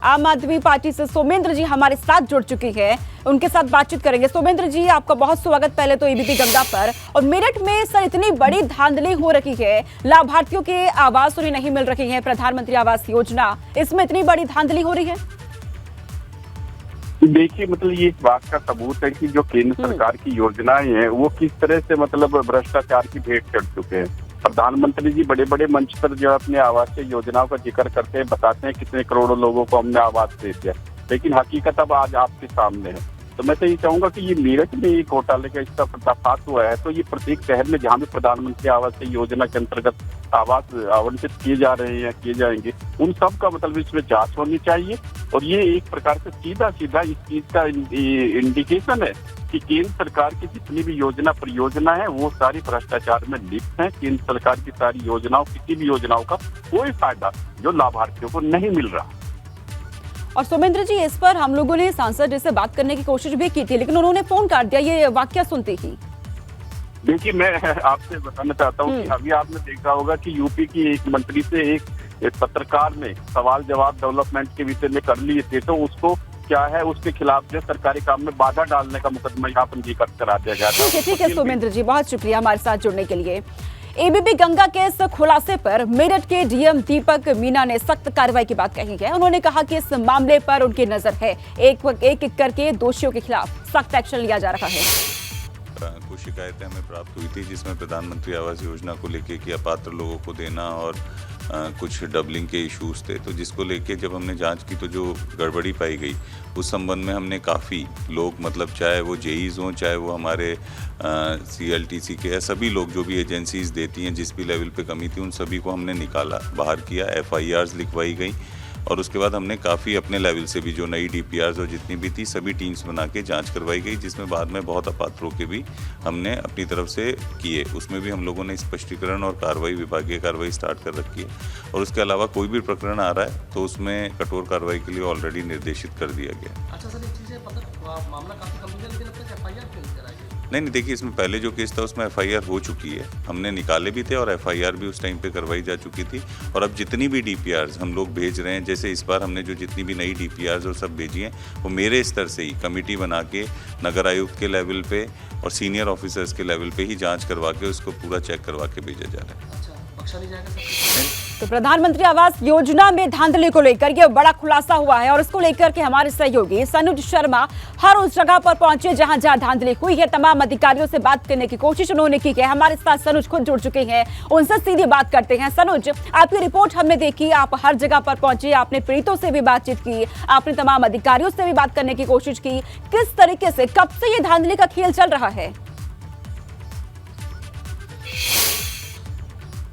आम आदमी पार्टी से सोमेंद्र जी हमारे साथ जुड़ चुकी है, उनके साथ बातचीत करेंगे। सोमेंद्र जी, आपका बहुत स्वागत पहले तो एबीपी गंगा पर। और मेरठ में सर इतनी बड़ी धांधली हो रही है, लाभार्थियों के आवास उन्हें नहीं मिल रही है, प्रधानमंत्री आवास योजना, इसमें इतनी बड़ी धांधली हो रही है। देखिए, मतलब ये इस बात का सबूत है कि जो केंद्र सरकार की योजनाएं हैं वो किस तरह से मतलब भ्रष्टाचार की भेंट चढ़ चुके हैं। प्रधानमंत्री जी बड़े बड़े मंच पर जो अपने आवासीय योजनाओं का जिक्र करते हैं, बताते हैं कितने करोड़ों लोगों को हमने आवास दे दिया, लेकिन हकीकत अब आज आपके सामने है। तो मैं तो ये चाहूंगा कि ये मेरठ में एक घोटाले का इसका पर्दाफाश हुआ है, तो ये प्रत्येक शहर में जहाँ भी प्रधानमंत्री आवास योजना के अंतर्गत आवास आवंटित किए जा रहे हैं या किए जाएंगे, उन सब का मतलब इसमें जांच होनी चाहिए। और ये एक प्रकार से सीधा सीधा इस चीज का इंडिकेशन है कि केंद्र सरकार की जितनी भी योजना परियोजना है वो सारी भ्रष्टाचार में लिप्त है। केंद्र सरकार की सारी योजनाओं, किसी भी योजनाओं का कोई फायदा जो लाभार्थियों को नहीं मिल रहा। और सोमेंद्र जी, इस पर हम लोगों ने सांसद जी से बात करने की कोशिश भी की थी, लेकिन उन्होंने फोन काट दिया ये वाकया सुनते ही। देखिए, मैं आपसे बताना चाहता हूँ कि अभी आपने देखा होगा कि यूपी की एक मंत्री से एक पत्रकार ने सवाल जवाब डेवलपमेंट के विषय में कर लिए थे, तो उसको क्या है, उसके खिलाफ जो सरकारी काम में बाधा डालने का मुकदमा यहाँ पंजीकृत करा दिया गया था। ठीक है सोमेंद्र जी, बहुत शुक्रिया हमारे साथ जुड़ने के लिए। एबीपी गंगा के इस खुलासे पर मेरठ के डीएम दीपक मीना ने सख्त कार्रवाई की बात कही है। उन्होंने कहा कि इस मामले पर उनकी नजर है, एक करके दोषियों के खिलाफ सख्त एक्शन लिया जा रहा है। कुछ शिकायतें हमें प्राप्त हुई थी, जिसमें प्रधानमंत्री आवास योजना को लेके कि अपात्र लोगों को देना और कुछ डबलिंग के इश्यूज थे, तो जिसको लेके जब हमने जांच की तो जो गड़बड़ी पाई गई उस संबंध में हमने काफ़ी लोग, मतलब चाहे वो जेईज़ हों, चाहे वो हमारे सीएलटीसी के या सभी लोग जो भी एजेंसीज देती हैं, जिस भी लेवल पे कमी थी उन सभी को हमने निकाला, बाहर किया, एफआईआर्स लिखवाई गई। और उसके बाद हमने काफ़ी अपने लेवल से भी जो नई डीपीआर्स और जितनी भी थी सभी टीम्स बना के जांच करवाई गई, जिसमें बाद में बहुत अपात्रों के भी हमने अपनी तरफ से किए। उसमें भी हम लोगों ने स्पष्टीकरण और कार्रवाई, विभागीय कार्रवाई स्टार्ट कर रखी है। और उसके अलावा कोई भी प्रकरण आ रहा है तो उसमें कठोर कार्रवाई के लिए ऑलरेडी निर्देशित कर दिया गया। अच्छा सर, एक चीज़ है, मामला काफ़ी गंभीर है, लेकिन अब तक एफआईआर क्यों नहीं कराई? नहीं, देखिए, इसमें पहले जो केस था उसमें एफआईआर हो चुकी है, हमने निकाले भी थे और एफआईआर भी उस टाइम पे करवाई जा चुकी थी। और अब जितनी भी डीपीआर्स हम लोग भेज रहे हैं, जैसे इस बार हमने जो जितनी भी नई डीपीआर्स और सब भेजी हैं, वो मेरे स्तर से ही कमेटी बना के नगर आयुक्त के लेवल पे और सीनियर ऑफिसर्स के लेवल पे ही जाँच करवा के उसको पूरा चेक करवा के भेजा जा रहा है। अच्छा, बख्शा नहीं जाएगा सब? तो प्रधानमंत्री आवास योजना में धांधली को लेकर यह बड़ा खुलासा हुआ है और इसको लेकर के हमारे सहयोगी सनुज शर्मा हर उस जगह पर पहुंचे जहां जहां धांधली हुई है। तमाम अधिकारियों से बात करने की कोशिश उन्होंने की है। हमारे साथ सनुज खुद जुड़ चुके हैं, उनसे सीधी बात करते हैं। सनुज, आपकी रिपोर्ट हमने देखी, आप हर जगह पर पहुंचे, आपने पीड़ितों से भी बातचीत की, आपने तमाम अधिकारियों से भी बात करने की कोशिश की। किस तरीके से, कब से ये धांधली का खेल चल रहा है?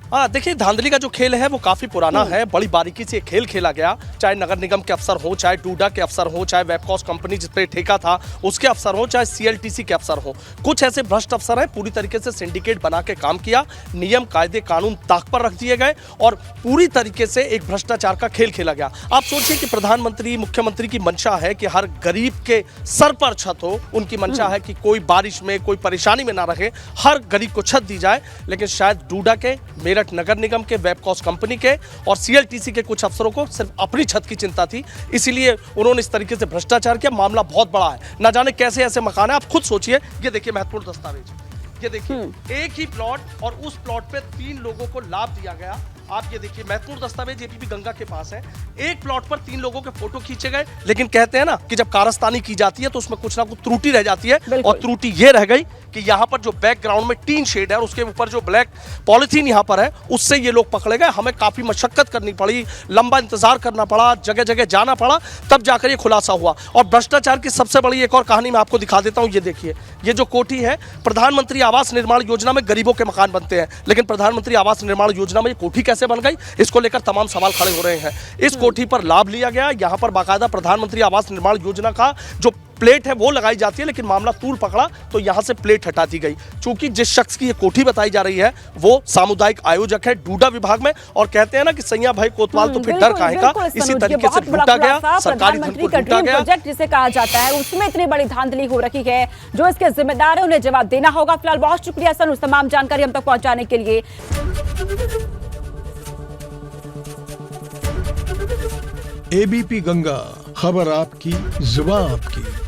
हाँ, देखिए, धांधली का जो खेल है वो काफ़ी पुराना है। बड़ी बारीकी से खेल खेला गया, चाहे नगर निगम के अफसर हो, चाहे डूडा के अफसर हो, चाहे वेबकॉस कंपनी जिस पे ठेका था उसके अफसर हो, चाहे सीएलटीसी के अफसर हो। कुछ ऐसे भ्रष्ट अफसर हैं, पूरी तरीके से सिंडिकेट बना के काम किया, नियम कायदे कानून ताक पर रख दिए गए और पूरी तरीके से एक भ्रष्टाचार का खेल खेला गया। आप सोचिए कि प्रधानमंत्री, मुख्यमंत्री की मंशा है कि हर गरीब के सर पर छत हो, उनकी मंशा है कि कोई बारिश में, कोई परेशानी में ना रहे, हर गरीब को छत दी जाए। लेकिन शायद डूडा के, मेरठ नगर निगम के, वेबकॉस कंपनी के और सीएलटीसी के कुछ अफसरों को सिर्फ अपनी छत की चिंता थी, इसीलिए उन्होंने इस तरीके से भ्रष्टाचार किया। मामला बहुत बड़ा है, ना जाने कैसे ऐसे मकान है। आप खुद सोचिए, ये देखिए महत्वपूर्ण दस्तावेज, ये देखिए एक ही प्लॉट और उस प्लॉट पे 3 लोगों को लाभ दिया गया। आप ये देखिए, महत्वपूर्ण दस्तावेज एबीपी गंगा के पास है। एक प्लॉट पर 3 लोगों के फोटो खींचे गए, लेकिन कहते हैं ना कि जब कारस्तानी की जाती है तो उसमें कुछ ना कुछ त्रुटि रह जाती है। और त्रुटि ये रह गई कि यहाँ पर जो बैकग्राउंड में टीन शेड है और उसके ऊपर जो ब्लैक पॉलिथीन यहाँ पर है, उससे ये लोग पकड़े गए। हमें काफी मशक्कत करनी पड़ी, लंबा इंतजार करना पड़ा, जगह जगह जाना पड़ा, तब जाकर ये खुलासा हुआ। और भ्रष्टाचार की सबसे बड़ी एक और कहानी मैं आपको दिखा देता हूँ। ये देखिए, ये जो कोठी है, प्रधानमंत्री आवास निर्माण योजना में गरीबों के मकान बनते हैं, लेकिन प्रधानमंत्री आवास निर्माण योजना में ये कोठी कैसे बन गई, इसको लेकर तमाम सवाल खड़े हो रहे हैं। इस कोठी पर लाभ लिया गया, यहाँ पर बाकायदा प्रधानमंत्री आवास निर्माण योजना का जो प्लेट है वो लगाई जाती है, लेकिन मामला तूल पकड़ा तो यहाँ से प्लेट हटा दी गई। चूंकि जिस शख्स की ये कोठी बताई जा रही है वो सामुदायिक आयोजक है डूडा विभाग में, और कहते हैं ना कि सैया भाई कोतवाल तो फिर डर काहे का, इसी तरीके से लूटा गया, सरकारी धन को लूटा गया। प्रोजेक्ट जिसे कहा जाता है, उसमें इतनी बड़ी धांधली हो रखी है, जो इसके जिम्मेदार है उन्हें जवाब देना होगा। फिलहाल बहुत शुक्रिया सर उस तमाम जानकारी हम तक पहुंचाने के लिए। एबीपी गंगा, खबर आपकी, जुबान आपकी।